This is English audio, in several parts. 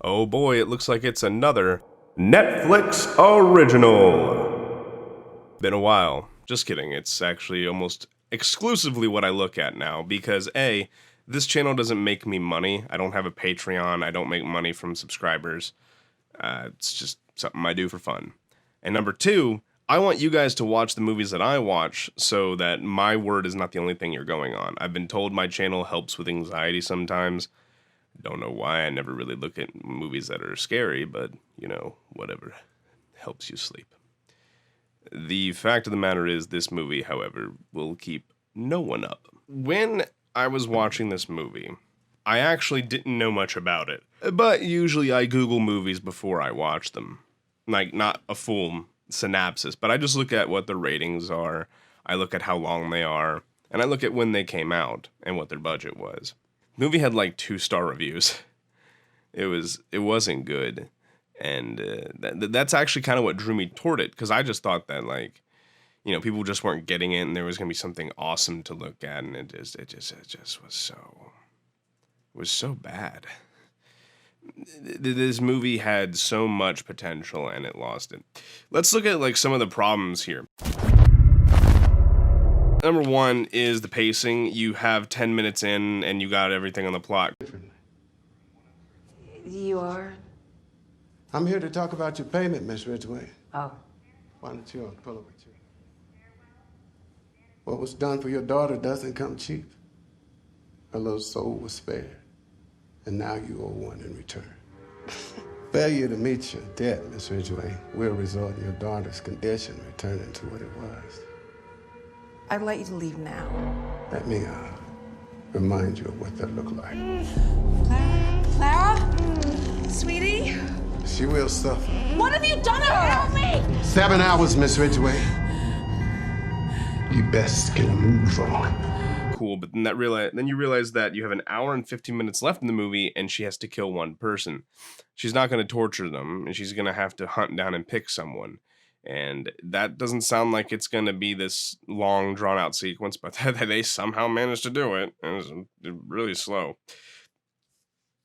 Oh boy, it looks like it's another Netflix original. Been a while. Just kidding, it's actually almost exclusively what I look at now because A, this channel doesn't make me money. I don't have a Patreon, I don't make money from subscribers. It's just something I do for fun. And number two, I want you guys to watch the movies that I watch so that my word is not the only thing you're going on. I've been told my channel helps with anxiety sometimes. Don't know why, I never really look at movies that are scary, but, you know, whatever helps you sleep. The fact of the matter is, this movie, however, will keep no one up. When I was watching this movie, I actually didn't know much about it, but usually I Google movies before I watch them. Like, not a full synopsis, but I just look at what the ratings are, I look at how long they are, and I look at when they came out and what their budget was. The movie had like 2-star reviews. It wasn't good, and that's actually kind of what drew me toward it, because I just thought that, like, you know, people just weren't getting it, and there was gonna be something awesome to look at, and it just was so bad. This movie had so much potential, and it lost it. Let's look at like some of the problems here. Number one is the pacing. You have 10 minutes in and you got everything on the plot. You are? I'm here to talk about your payment, Miss Ridgway. Oh. Why don't you pull up with you? What was done for your daughter doesn't come cheap. Her little soul was spared, and now you owe one in return. Failure to meet your debt, Miss Ridgway, will result in your daughter's condition returning to what it was. I'd like you to leave now. Let me remind you of what that looked like. Clara? Sweetie? She will suffer. What have you done to her? Help me! 7 hours, Miss Ridgway. You best get a move on. Cool, but then you realize that you have an hour and 15 minutes left in the movie, and she has to kill one person. She's not going to torture them, and she's going to have to hunt down and pick someone. And that doesn't sound like it's going to be this long, drawn-out sequence, but they somehow managed to do it. It was really slow.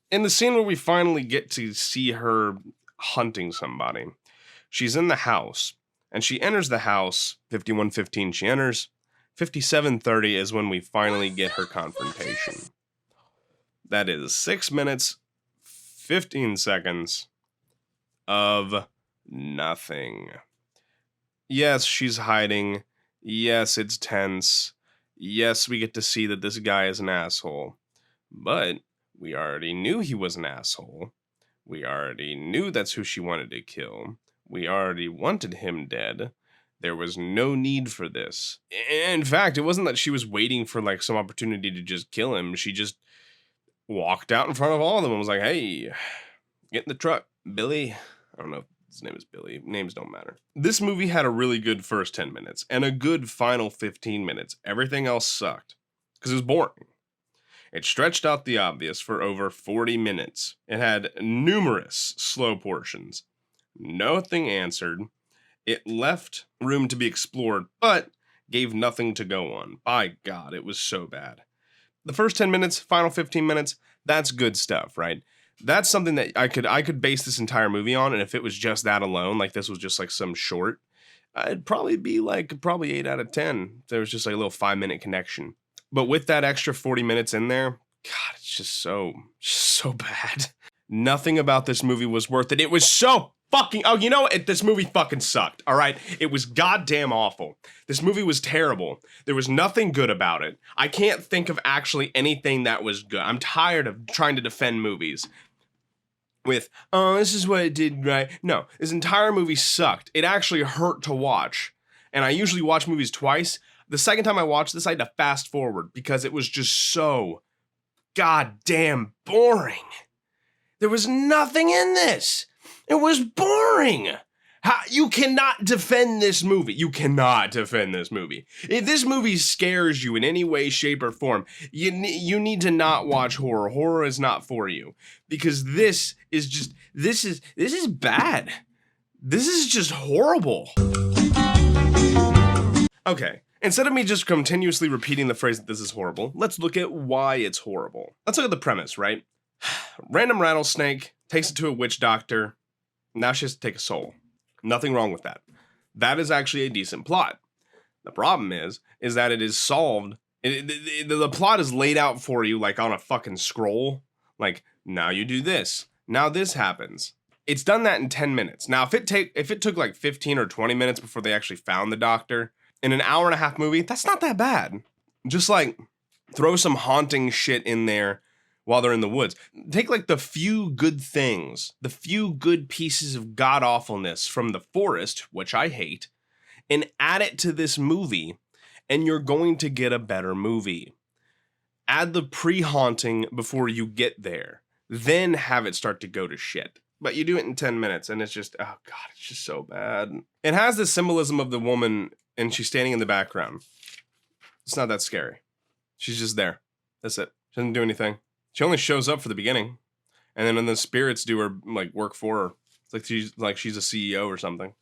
In the scene where we finally get to see her hunting somebody, she's in the house, and she enters the house, 51:15 she enters, 57:30 is when we finally get her confrontation. That is 6 minutes, 15 seconds of nothing. Yes, she's hiding. Yes, it's tense. Yes, we get to see that this guy is an asshole. But we already knew he was an asshole. We already knew that's who she wanted to kill. We already wanted him dead. There was no need for this. In fact, it wasn't that she was waiting for like some opportunity to just kill him. She just walked out in front of all of them and was like, hey, get in the truck, Billy. I don't know. His name is Billy. Names don't matter. This movie had a really good first 10 minutes and a good final 15 minutes. Everything else sucked because it was boring. It stretched out the obvious for over 40 minutes. It had numerous slow portions. Nothing answered. It left room to be explored, but gave nothing to go on. By God, it was so bad. The first 10 minutes, final 15 minutes, that's good stuff, right? That's something that I could base this entire movie on, and if it was just that alone, like this was just like some short, I'd probably be like 8 out of 10. There was just like a little 5-minute connection. But with that extra 40 minutes in there, God, it's just so bad. Nothing about this movie was worth it. It was so fucking, oh, you know what? This movie fucking sucked, all right? It was goddamn awful. This movie was terrible. There was nothing good about it. I can't think of actually anything that was good. I'm tired of trying to defend movies with, oh, this is what it did right. No, this entire movie sucked. It actually hurt to watch. And I usually watch movies twice. The second time I watched this, I had to fast forward because it was just so goddamn boring. There was nothing in this. It was boring. You cannot defend this movie. You cannot defend this movie. If this movie scares you in any way, shape, or form, you need to not watch horror. Horror is not for you. Because this is bad. This is just horrible. Okay, instead of me just continuously repeating the phrase that this is horrible, let's look at why it's horrible. Let's look at the premise, right? Random rattlesnake takes it to a witch doctor. Now she has to take a soul. Nothing wrong with that. That is actually a decent plot. The problem is that it is solved. The plot is laid out for you like on a fucking scroll. Like, now you do this. Now this happens. It's done that in 10 minutes. Now, if it took like 15 or 20 minutes before they actually found the doctor, in an hour and a half movie, that's not that bad. Just like throw some haunting shit in there while they're in the woods. Take like the few good things, the few good pieces of god-awfulness from the forest, which I hate, and add it to this movie, and you're going to get a better movie. Add the pre-haunting before you get there. Then have it start to go to shit. But you do it in 10 minutes, and it's just, oh god, it's just so bad. It has the symbolism of the woman, and she's standing in the background. It's not that scary. She's just there. That's it. She doesn't do anything. She only shows up for the beginning, and then when the spirits do her like work for her, it's like she's a CEO or something.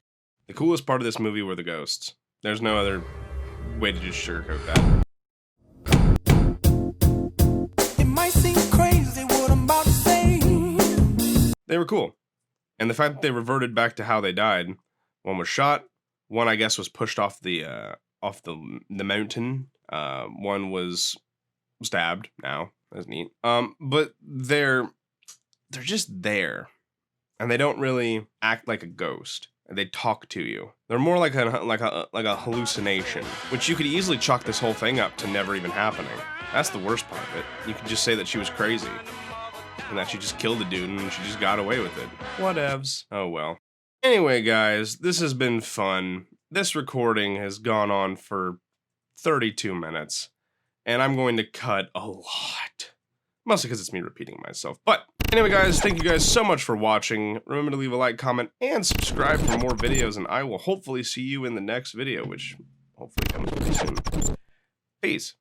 The coolest part of this movie were the ghosts. There's no other way to just sugarcoat that. It might seem crazy what I'm about to say. They were cool, and the fact that they reverted back to how they died. One was shot. One, I guess, was pushed off the mountain. One was stabbed. Now that's neat. But they're just there, and they don't really act like a ghost. They talk to you. They're more like a hallucination, which you could easily chalk this whole thing up to never even happening. That's the worst part of it. You could just say that she was crazy, and that she just killed the dude and she just got away with it. Whatevs. Oh well. Anyway, guys, this has been fun. This recording has gone on for 32 minutes, and I'm going to cut a lot. Mostly because it's me repeating myself. But anyway, guys, thank you guys so much for watching. Remember to leave a like, comment, and subscribe for more videos, and I will hopefully see you in the next video, which hopefully comes really soon. Peace.